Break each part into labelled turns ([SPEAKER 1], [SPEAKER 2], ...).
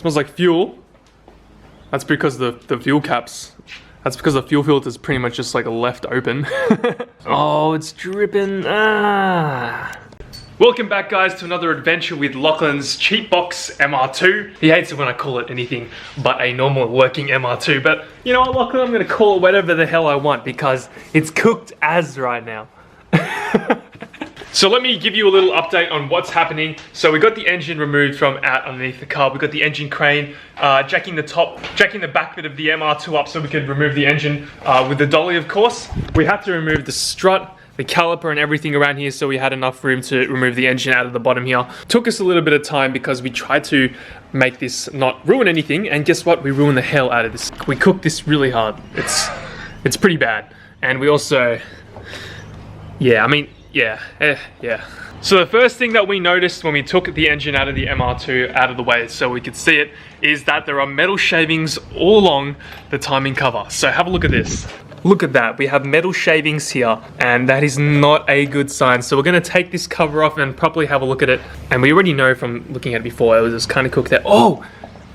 [SPEAKER 1] Smells like fuel. That's because the fuel caps. That's because the fuel filter's pretty much just like left open. Oh, it's dripping. Ah. Welcome back, guys, to another adventure with Lachlan's cheap box MR2. He hates it when I call it anything but a normal working MR2, but you know what, Lachlan, I'm gonna call it whatever the hell I want because it's cooked as right now. So let me give you a little update on what's happening. So we got the engine removed from out underneath the car. We got the engine crane jacking the back bit of the MR2 up so we could remove the engine with the dolly, of course. We had to remove the strut, the caliper and everything around here, so we had enough room to remove the engine out of the bottom here. Took us a little bit of time because we tried to make this not ruin anything, and guess what? We ruined the hell out of this. We cooked this really hard. It's pretty bad. And we also, yeah. So the first thing that we noticed when we took the engine out of the MR2 out of the way so we could see it is that there are metal shavings all along the timing cover. So have a look at this. Look at that, we have metal shavings here, and that is not a good sign. So we're gonna take this cover off and properly have a look at it. And we already know from looking at it before, it was just kind of cooked there. Oh,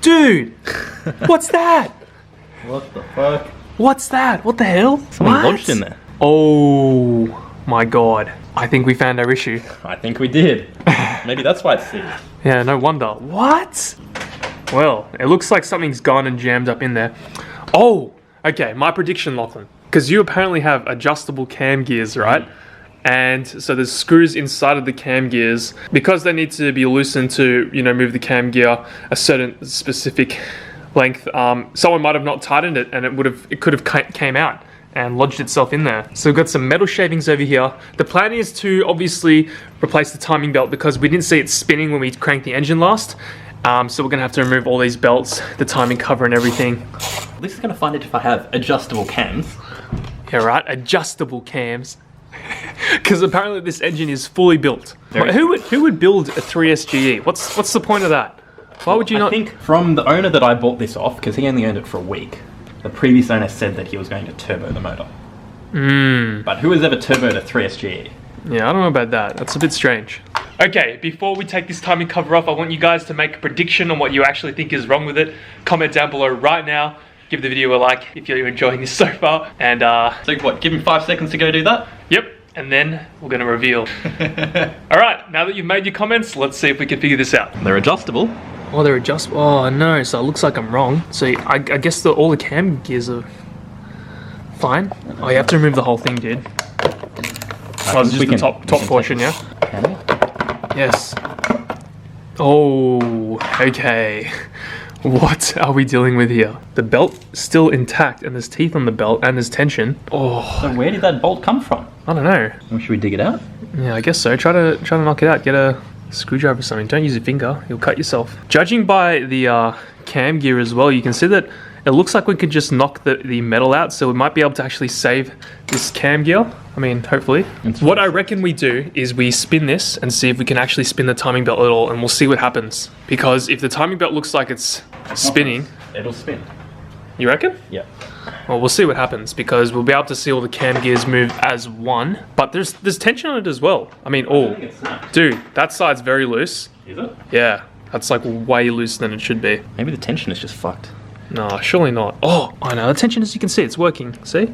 [SPEAKER 1] dude, what's that?
[SPEAKER 2] What the fuck?
[SPEAKER 1] What's that? What the hell?
[SPEAKER 2] Something lodged in there.
[SPEAKER 1] Oh my God. I think we found our issue.
[SPEAKER 2] I think we did. Maybe that's why it's seized.
[SPEAKER 1] Yeah, no wonder. What? Well, it looks like something's gone and jammed up in there. Oh, okay, my prediction, Lachlan. Because you apparently have adjustable cam gears, right? And so there's screws inside of the cam gears. Because they need to be loosened to, you know, move the cam gear a certain specific length, someone might have not tightened it and it could have came out and lodged itself in there. So we've got some metal shavings over here. The plan is to obviously replace the timing belt because we didn't see it spinning when we cranked the engine last. So we're gonna have to remove all these belts, the timing cover and everything.
[SPEAKER 2] At least I'm gonna find it if I have adjustable cams.
[SPEAKER 1] Yeah, right, adjustable cams. Because apparently this engine is fully built. Who would build a 3SGE? What's the point of that? Why would you not?
[SPEAKER 2] I think from the owner that I bought this off, because he only owned it for a week, the previous owner said that he was going to turbo the motor. But who has ever turboed a 3SGE?
[SPEAKER 1] Yeah, I don't know about that. That's a bit strange. Okay, before we take this timing cover off, I want you guys to make a prediction on what you actually think is wrong with it. Comment down below right now. Give the video a like if you're enjoying this so far. And
[SPEAKER 2] so what, give him 5 seconds to go do that?
[SPEAKER 1] Yep, and then we're gonna reveal. Alright, now that you've made your comments, let's see if we can figure this out.
[SPEAKER 2] They're adjustable.
[SPEAKER 1] Oh, they're adjustable. Oh no, so it looks like I'm wrong. So I guess all the cam gears are fine. Oh, you have to remove the whole thing, dude. Oh, this is just the top portion, yeah?
[SPEAKER 2] Can we?
[SPEAKER 1] Yes. Oh, okay. What are we dealing with here? The belt is still intact and there's teeth on the belt and there's tension. Oh.
[SPEAKER 2] So where did that bolt come from?
[SPEAKER 1] I don't know.
[SPEAKER 2] Should we dig it out?
[SPEAKER 1] Yeah, I guess so. Try to knock it out. Get a screwdriver or something. Don't use your finger. You'll cut yourself. Judging by the cam gear as well, you can see that it looks like we could just knock the metal out, so we might be able to actually save this cam gear. I mean, hopefully. What I reckon we do is we spin this and see if we can actually spin the timing belt at all, and we'll see what happens. Because if the timing belt looks like it's spinning...
[SPEAKER 2] It'll spin.
[SPEAKER 1] You reckon?
[SPEAKER 2] Yeah.
[SPEAKER 1] Well, we'll see what happens, because we'll be able to see all the cam gears move as one. But there's tension on it as well. I mean, dude, that side's very loose.
[SPEAKER 2] Is it?
[SPEAKER 1] Yeah, that's like way looser than it should be.
[SPEAKER 2] Maybe the tension is just fucked.
[SPEAKER 1] No, surely not. Oh, I know, the tension, as you can see, it's working, see?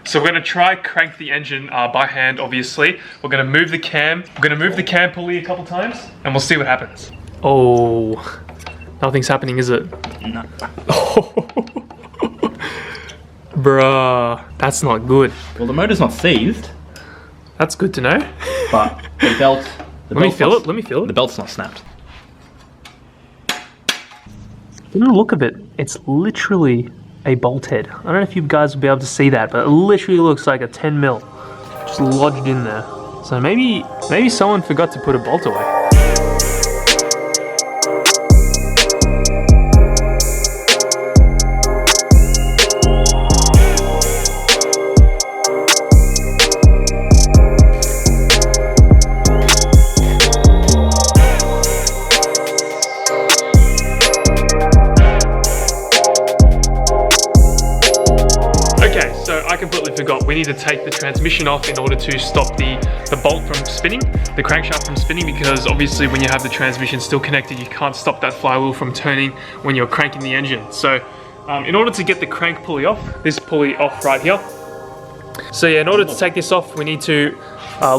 [SPEAKER 1] So we're gonna try crank the engine by hand, obviously. We're gonna move the cam. We're gonna move the cam pulley a couple times, and we'll see what happens. Oh, nothing's happening, is it?
[SPEAKER 2] No.
[SPEAKER 1] Bruh, that's not good.
[SPEAKER 2] Well, the motor's not seized.
[SPEAKER 1] That's good to know.
[SPEAKER 2] But the belt...
[SPEAKER 1] Let me feel it.
[SPEAKER 2] The belt's not snapped.
[SPEAKER 1] From the look of it, it's literally a bolt head. I don't know if you guys will be able to see that, but it literally looks like a 10 mil just lodged in there. So maybe someone forgot to put a bolt away. Okay, so I completely forgot. We need to take the transmission off in order to stop the bolt from spinning, the crankshaft from spinning, because obviously when you have the transmission still connected, you can't stop that flywheel from turning when you're cranking the engine. So in order to get the crank pulley off, this pulley off right here. So yeah, in order to take this off, we need to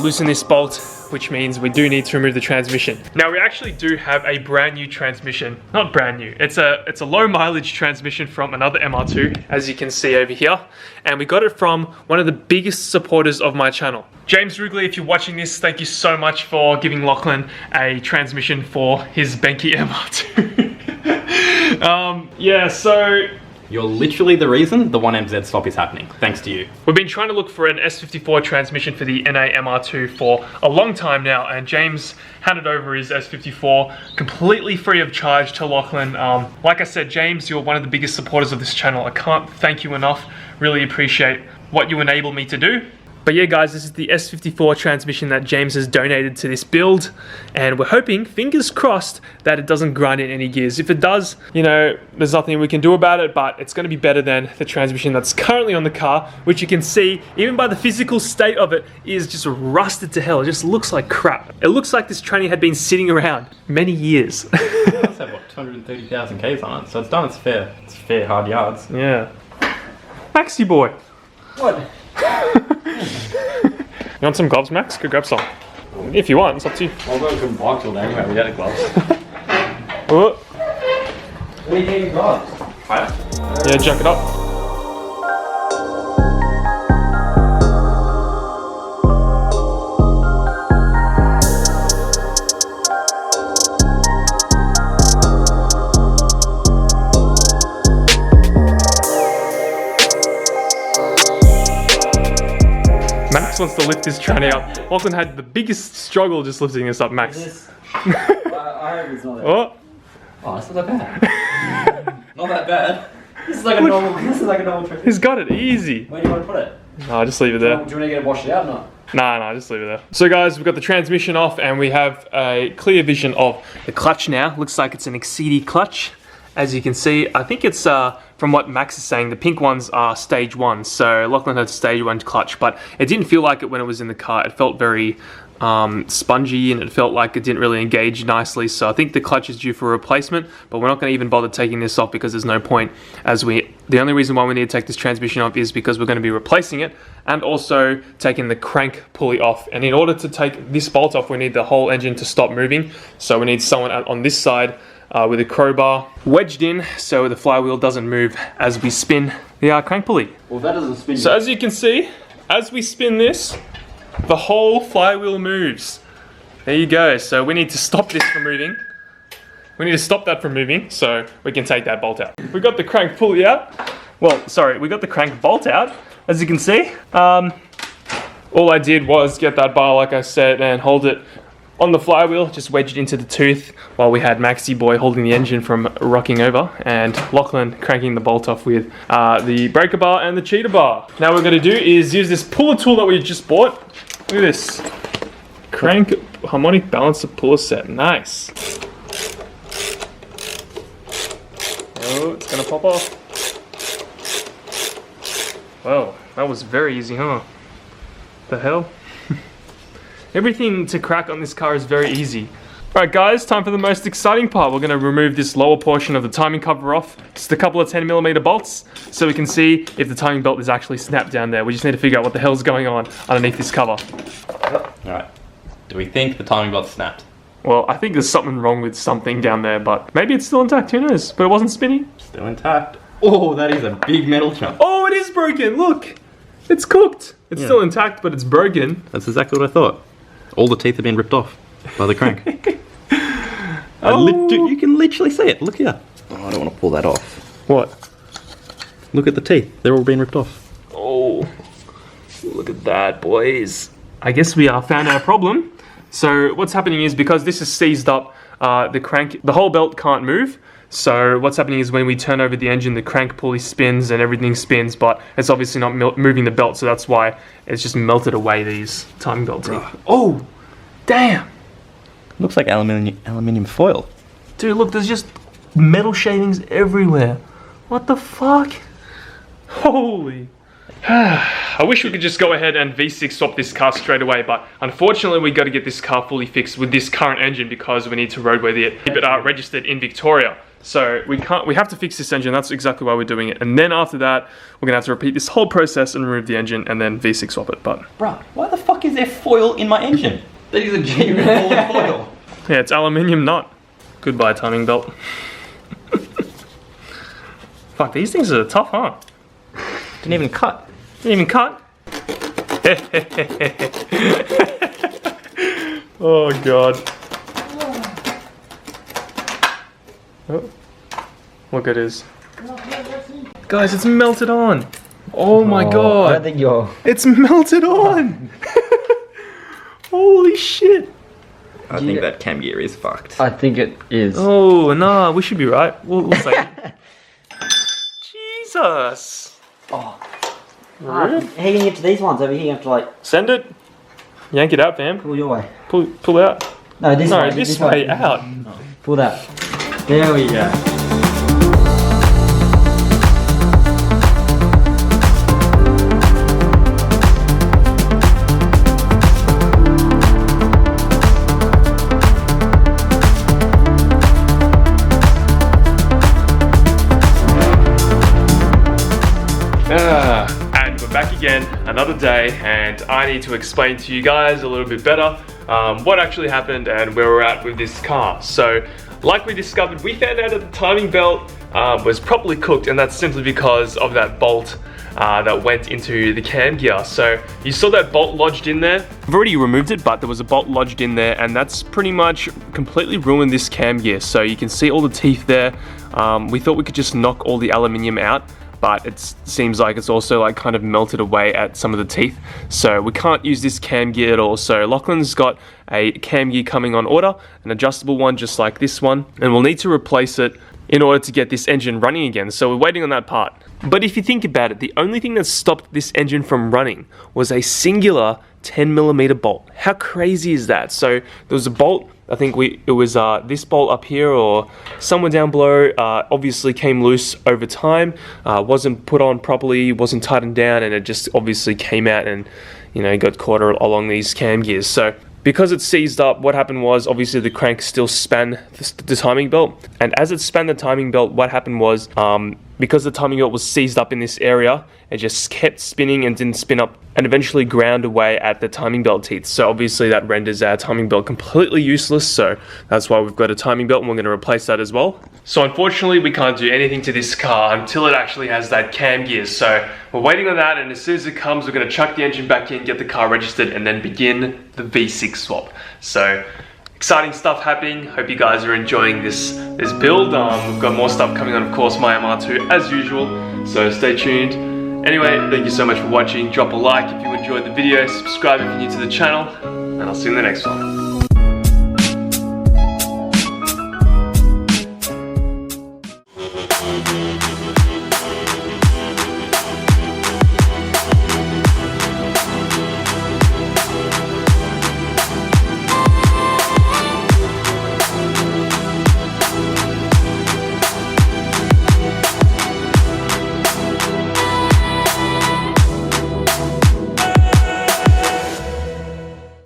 [SPEAKER 1] loosen this bolt, which means we do need to remove the transmission. Now we actually do have a brand new transmission. Not brand new, it's a low mileage transmission from another MR2, as you can see over here. And we got it from one of the biggest supporters of my channel. James Wrigley, if you're watching this, thank you so much for giving Lachlan a transmission for his Benke MR2. Yeah, so
[SPEAKER 2] You're literally the reason the 1MZ stop is happening, thanks to you.
[SPEAKER 1] we've been trying to look for an S54 transmission for the NA MR2 for a long time now, and James handed over his S54 completely free of charge to Lachlan. Like I said, James, you're one of the biggest supporters of this channel. I can't thank you enough. Really appreciate what you enable me to do. But yeah guys, this is the S54 transmission that James has donated to this build, and we're hoping, fingers crossed, that it doesn't grind in any gears. If it does, you know, there's nothing we can do about it, but it's going to be better than the transmission that's currently on the car, which you can see, even by the physical state of it, is just rusted to hell. It just looks like crap. It looks like this tranny had been sitting around many years.
[SPEAKER 2] It does have, what, 230,000 Ks on it, so it's done its fair hard yards.
[SPEAKER 1] Yeah. Maxi boy.
[SPEAKER 2] What?
[SPEAKER 1] You want some gloves, Max? Go grab some. If you want, it's up to you.
[SPEAKER 3] I'll go to a box all day anyway without the gloves.
[SPEAKER 1] Oh.
[SPEAKER 3] What are you getting gloves?
[SPEAKER 1] Yeah, junk it up. Max wants to lift this tranny up. Lachlan had the biggest struggle just lifting this up, Max.
[SPEAKER 3] I hope it's not that.
[SPEAKER 1] Oh,
[SPEAKER 3] Oh, it's not that bad. Not that bad. This is like a normal trick.
[SPEAKER 1] he's got it easy.
[SPEAKER 3] Where do you want to put it?
[SPEAKER 1] No, just leave it there.
[SPEAKER 3] Do you want to get it washed out or not?
[SPEAKER 1] Nah, just leave it there. So guys, we've got the transmission off and we have a clear vision of the clutch now. Looks like it's an Exceedy clutch. As you can see, I think it's, from what Max is saying, the pink ones are stage 1. So Lachlan had stage 1 clutch, but it didn't feel like it when it was in the car. It felt very spongy and it felt like it didn't really engage nicely. So I think the clutch is due for a replacement, but we're not going to even bother taking this off because there's no point, as the only reason why we need to take this transmission off is because we're going to be replacing it and also taking the crank pulley off. And in order to take this bolt off, we need the whole engine to stop moving. So we need someone on this side with a crowbar wedged in so the flywheel doesn't move as we spin the crank pulley.
[SPEAKER 3] Well, that doesn't spin.
[SPEAKER 1] So as you can see, as we spin this, the whole flywheel moves. There you go. So we need to stop this from moving. We need to stop that from moving so we can take that bolt out. We got the crank pulley out. Well, sorry, we got the crank bolt out, as you can see. All I did was get that bar, like I said, and hold it on the flywheel, just wedged into the tooth while we had Maxi Boy holding the engine from rocking over and Lachlan cranking the bolt off with the breaker bar and the cheater bar. Now what we're going to do is use this puller tool that we just bought. Look at this. Crank harmonic balancer puller set. Nice. Oh, it's going to pop off. Whoa, that was very easy, huh? The hell? Everything to crack on this car is very easy. Alright guys, time for the most exciting part. We're going to remove this lower portion of the timing cover off. Just a couple of 10mm bolts so we can see if the timing belt is actually snapped down there. We just need to figure out what the hell's going on underneath this cover.
[SPEAKER 2] Alright, do we think the timing belt's snapped?
[SPEAKER 1] Well, I think there's something wrong with something down there, but maybe it's still intact, who knows? But it wasn't spinning.
[SPEAKER 2] Still intact. Oh, that is a big metal chunk.
[SPEAKER 1] Oh, it is broken, look! It's cooked. It's still intact, but it's broken.
[SPEAKER 2] That's exactly what I thought. All the teeth have been ripped off by the crank. You can literally see it. Look here. Oh, I don't want to pull that off.
[SPEAKER 1] What?
[SPEAKER 2] Look at the teeth. They're all being ripped off.
[SPEAKER 1] Oh, look at that, boys. I guess we found our problem. So what's happening is because this is seized up, the whole belt can't move. So what's happening is when we turn over the engine, the crank pulley spins and everything spins, but it's obviously not moving the belt, so that's why it's just melted away these timing belt teeth. Oh, damn.
[SPEAKER 2] Looks like aluminium foil.
[SPEAKER 1] Dude, look, there's just metal shavings everywhere. What the fuck? Holy. I wish we could just go ahead and V6 swap this car straight away, but unfortunately we got to get this car fully fixed with this current engine because we need to roadworthy it, keep it registered in Victoria. So we have to fix this engine. That's exactly why we're doing it. And then after that, we're gonna have to repeat this whole process and remove the engine and then V6 swap it. But
[SPEAKER 2] bruh, why the fuck is there foil in my engine?
[SPEAKER 3] That is a genuine foil.
[SPEAKER 1] yeah, it's aluminium nut. Goodbye timing belt. Fuck, these things are tough, huh?
[SPEAKER 2] Didn't even cut.
[SPEAKER 1] Didn't even cut. Oh god. Oh, look at this. Guys, it's melted on. Oh my god.
[SPEAKER 3] I don't think you're...
[SPEAKER 1] It's melted on. Holy shit.
[SPEAKER 2] I think that cam gear is fucked.
[SPEAKER 3] I think it is.
[SPEAKER 1] Oh, nah, we should be right. We'll say Jesus.
[SPEAKER 3] Oh. How can you get to these ones over here? You have to like...
[SPEAKER 1] Send it. Yank it out, fam.
[SPEAKER 3] Pull your way.
[SPEAKER 1] Pull out.
[SPEAKER 3] No, this way.
[SPEAKER 1] No, this way out.
[SPEAKER 3] Pull that. There we go.
[SPEAKER 1] And we're back again, another day, and I need to explain to you guys a little bit better what actually happened and where we're at with this car. So, like we discovered, we found out that the timing belt was properly cooked, and that's simply because of that bolt that went into the cam gear. So you saw that bolt lodged in there. I've already removed it, but there was a bolt lodged in there, and that's pretty much completely ruined this cam gear. So you can see all the teeth there. We thought we could just knock all the aluminium out, but it seems like it's also like kind of melted away at some of the teeth. So we can't use this cam gear at all. So Lachlan's got a cam gear coming on order, an adjustable one just like this one, and we'll need to replace it in order to get this engine running again. So we're waiting on that part. But if you think about it, the only thing that stopped this engine from running was a singular 10mm bolt. How crazy is that? So there was a bolt, I think it was this bolt up here or somewhere down below, obviously came loose over time, wasn't put on properly, wasn't tightened down, and it just obviously came out and, you know, got caught along these cam gears. So because it seized up, what happened was obviously the crank still span the timing belt, and as it span the timing belt, what happened was because the timing belt was seized up in this area, it just kept spinning and didn't spin up, and eventually ground away at the timing belt teeth. So obviously that renders our timing belt completely useless, so that's why we've got a timing belt, and we're going to replace that as well. So unfortunately we can't do anything to this car until it actually has that cam gear. So we're waiting on that, and as soon as it comes, we're going to chuck the engine back in, get the car registered, and then begin the V6 swap. So exciting stuff happening. Hope you guys are enjoying this build. We've got more stuff coming on, of course, my MR2 as usual, so stay tuned. Anyway, thank you so much for watching. Drop a like if you enjoyed the video, subscribe if you're new to the channel, and I'll see you in the next one.